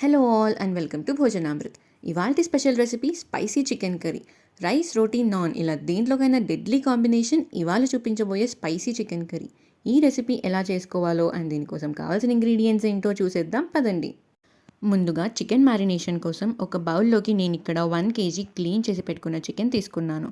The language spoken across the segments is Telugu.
Hello all and welcome to Bhojanamrut. ఇవాల్టి special recipe spicy chicken curry. Rice, రోటీ, నాన్ ఇలా దేంట్లోకైనా డెడ్లీ కాంబినేషన్ ఇవాళ చూపించబోయే స్పైసీ చికెన్ కర్రీ. ఈ రెసిపీ ఎలా చేసుకోవాలో అండ్ దీనికోసం కావాల్సిన ఇంగ్రీడియంట్స్ ఏంటో చూసేద్దాం పదండి. ముందుగా చికెన్ మ్యారినేషన్ కోసం ఒక బౌల్లోకి నేను ఇక్కడ 1 kg క్లీన్ చేసి పెట్టుకున్న చికెన్ తీసుకున్నాను.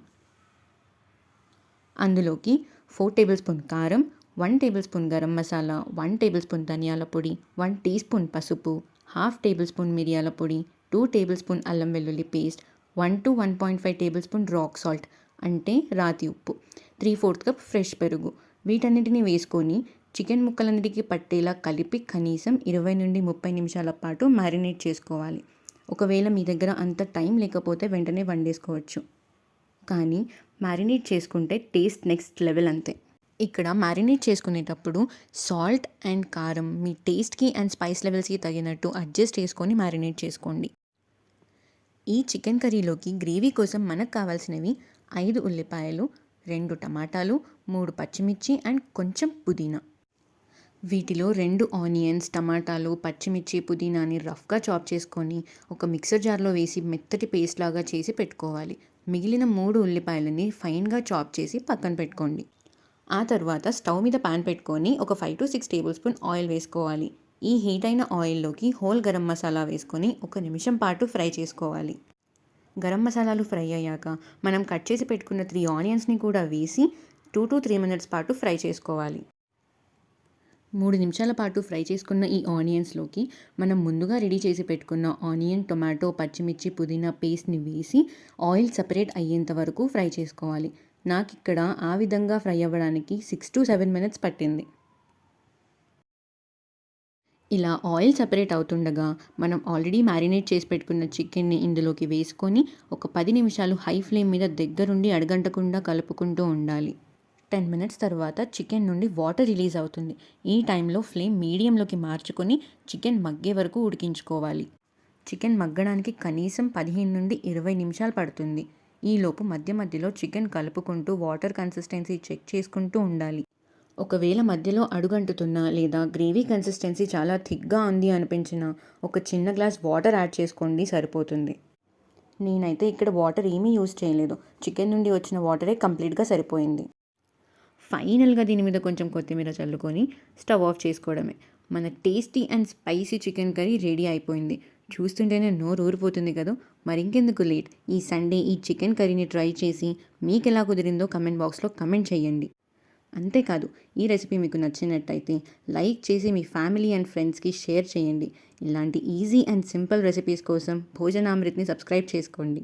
అందులోకి 4 టేబుల్ స్పూన్ కారం, 1 table spoon garam masala, 1 table spoon ధనియాల పొడి, 1 టీ స్పూన్ పసుపు, 1/2 టేబుల్ స్పూన్ మిరియాల పొడి, 2 టేబుల్ స్పూన్ అల్లం వెల్లుల్లి paste, 1 to 1.5 tablespoon rock salt అంటే రాతి ఉప్పు, 3/4 కప్ ఫ్రెష్ పెరుగు. వీటన్నిటిని వేసుకొని చికెన్ ముక్కలన్నిటికీ పట్టేలా కలిపి కనీసం 20 నుండి 30 నిమిషాల పాటు మ్యారినేట్ చేసుకోవాలి. ఒకవేళ మీ దగ్గర అంత టైం లేకపోతే వెంటనే వండేసుకోవచ్చు, కానీ మ్యారినేట్ చేసుకుంటే టేస్ట్ నెక్స్ట్ లెవెల్ అంతే. ఇక్కడ మ్యారినేట్ చేసుకునేటప్పుడు సాల్ట్ అండ్ కారం మీ టేస్ట్కి అండ్ స్పైస్ లెవెల్స్కి తగినట్టు అడ్జస్ట్ చేసుకొని మ్యారినేట్ చేసుకోండి. ఈ చికెన్ కర్రీలోకి గ్రేవీ కోసం మనకు కావాల్సినవి 5 ఉల్లిపాయలు, 2 టమాటాలు, 3 పచ్చిమిర్చి అండ్ కొంచెం పుదీనా. వీటిలో 2 ఆనియన్స్, టమాటాలు, పచ్చిమిర్చి, పుదీనాని రఫ్గా చాప్ చేసుకొని ఒక మిక్సర్ జార్లో వేసి మెత్తటి పేస్ట్ లాగా చేసి పెట్టుకోవాలి. మిగిలిన 3 ఉల్లిపాయలని ఫైన్గా చాప్ చేసి పక్కన పెట్టుకోండి. ఆ తర్వాత స్టవ్ మీద పాన్ పెట్టుకొని ఒక 5 to 6 టేబుల్ స్పూన్ ఆయిల్ వేసుకోవాలి. ఈ హీట్ అయిన ఆయిల్లోకి హోల్ గరం మసాలా వేసుకొని 1 నిమిషం పాటు ఫ్రై చేసుకోవాలి. గరం మసాలాలు ఫ్రై అయ్యాక మనం కట్ చేసి పెట్టుకున్న 3 ఆనియన్స్ని కూడా వేసి 2 to 3 minutes పాటు ఫ్రై చేసుకోవాలి. 3 నిమిషాల పాటు ఫ్రై చేసుకున్న ఈ ఆనియన్స్లోకి మనం ముందుగా రెడీ చేసి పెట్టుకున్న ఆనియన్, టొమాటో, పచ్చిమిర్చి, పుదీనా పేస్ట్ని వేసి ఆయిల్ సపరేట్ అయ్యేంత వరకు ఫ్రై చేసుకోవాలి. నాకు ఇక్కడ ఆ విధంగా ఫ్రై అవ్వడానికి 6 to 7 minutes పట్టింది. ఇలా ఆయిల్ సపరేట్ అవుతుండగా మనం ఆల్రెడీ మ్యారినేట్ చేసి పెట్టుకున్న చికెన్ని ఇందులోకి వేసుకొని ఒక 10 నిమిషాలు హై ఫ్లేమ్ మీద దగ్గరుండి అడగంటకుండా కలుపుకుంటూ ఉండాలి. 10 minutes తర్వాత చికెన్ నుండి వాటర్ రిలీజ్ అవుతుంది. ఈ టైంలో ఫ్లేమ్ మీడియంలోకి మార్చుకొని చికెన్ మగ్గే వరకు ఉడికించుకోవాలి. చికెన్ మగ్గడానికి కనీసం 15 నుండి 20 నిమిషాలు పడుతుంది. ఈలోపు మధ్య మధ్యలో చికెన్ కలుపుకుంటూ వాటర్ కన్సిస్టెన్సీ చెక్ చేసుకుంటూ ఉండాలి. ఒకవేళ మధ్యలో అడుగంటుతున్నా లేదా గ్రేవీ కన్సిస్టెన్సీ చాలా థిక్గా ఉంది అనిపించినా ఒక చిన్న గ్లాస్ వాటర్ యాడ్ చేసుకోండి, సరిపోతుంది. నేనైతే ఇక్కడ వాటర్ ఏమీ యూజ్ చేయలేదు. చికెన్ నుండి వచ్చిన వాటరే కంప్లీట్గా సరిపోయింది. ఫైనల్గా దీని మీద కొంచెం కొత్తిమీర చల్లుకొని స్టవ్ ఆఫ్ చేసుకోవడమే. మన tasty and spicy chicken curry ready అయిపోయింది. చూస్తుంటేనే నోరు ఊరిపోతుంది కదా. మరింకెందుకు లేట్, ఈ సండే ఈ చికెన్ కర్రీని ట్రై చేసి మీకు ఎలా కుదిరిందో కమెంట్ బాక్స్లో కమెంట్ చేయండి. అంతేకాదు, ఈ రెసిపీ మీకు నచ్చినట్టయితే లైక్ చేసి మీ ఫ్యామిలీ అండ్ ఫ్రెండ్స్కి షేర్ చేయండి. ఇలాంటి ఈజీ అండ్ సింపుల్ రెసిపీస్ కోసం భోజనామృత్ని సబ్స్క్రైబ్ చేసుకోండి.